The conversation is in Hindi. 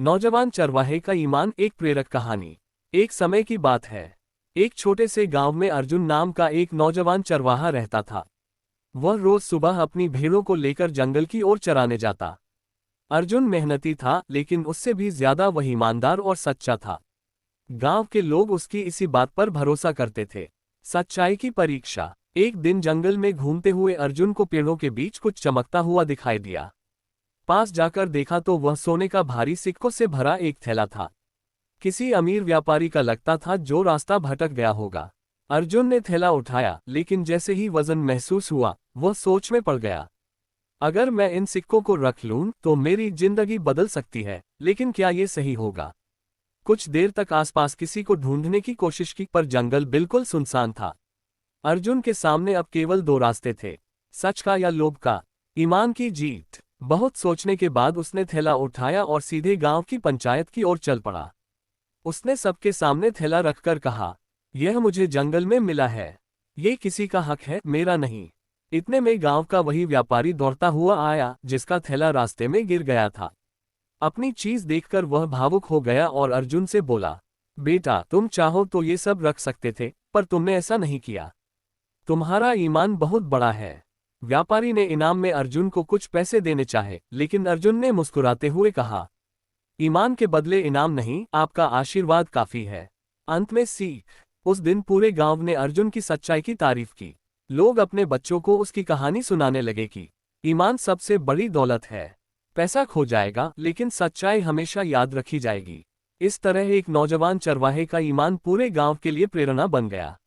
नौजवान चरवाहे का ईमान, एक प्रेरक कहानी। एक समय की बात है। एक छोटे से गांव में अर्जुन नाम का एक नौजवान चरवाहा रहता था। वह रोज सुबह अपनी भेड़ों को लेकर जंगल की ओर चराने जाता। अर्जुन मेहनती था, लेकिन उससे भी ज्यादा वह ईमानदार और सच्चा था। गांव के लोग उसकी इसी बात पर भरोसा करते थे। सच्चाई की परीक्षा। एक दिन जंगल में घूमते हुए अर्जुन को पेड़ों के बीच कुछ चमकता हुआ दिखाई दिया। पास जाकर देखा तो वह सोने का भारी सिक्कों से भरा एक थैला था। किसी अमीर व्यापारी का लगता था, जो रास्ता भटक गया होगा। अर्जुन ने थैला उठाया, लेकिन जैसे ही वजन महसूस हुआ, वह सोच में पड़ गया। अगर मैं इन सिक्कों को रख लूं तो मेरी जिंदगी बदल सकती है, लेकिन क्या ये सही होगा? कुछ देर तक आसपास किसी को ढूंढने की कोशिश की, पर जंगल बिल्कुल सुनसान था। अर्जुन के सामने अब केवल दो रास्ते थे, सच का या लोभ का, ईमान की जीत। बहुत सोचने के बाद उसने थैला उठाया और सीधे गांव की पंचायत की ओर चल पड़ा। उसने सबके सामने थैला रखकर कहा, यह मुझे जंगल में मिला है। ये किसी का हक है, मेरा नहीं। इतने में गांव का वही व्यापारी दौड़ता हुआ आया, जिसका थैला रास्ते में गिर गया था। अपनी चीज देखकर वह भावुक हो गया और अर्जुन से बोला, बेटा, तुम चाहो तो ये सब रख सकते थे, पर तुमने ऐसा नहीं किया। तुम्हारा ईमान बहुत बड़ा है। व्यापारी ने इनाम में अर्जुन को कुछ पैसे देने चाहे, लेकिन अर्जुन ने मुस्कुराते हुए कहा, ईमान के बदले इनाम नहीं, आपका आशीर्वाद काफी है। अंत में सीख। उस दिन पूरे गांव ने अर्जुन की सच्चाई की तारीफ की। लोग अपने बच्चों को उसकी कहानी सुनाने लगे कि ईमान सबसे बड़ी दौलत है। पैसा खो जाएगा, लेकिन सच्चाई हमेशा याद रखी जाएगी। इस तरह एक नौजवान चरवाहे का ईमान पूरे गांव के लिए प्रेरणा बन गया।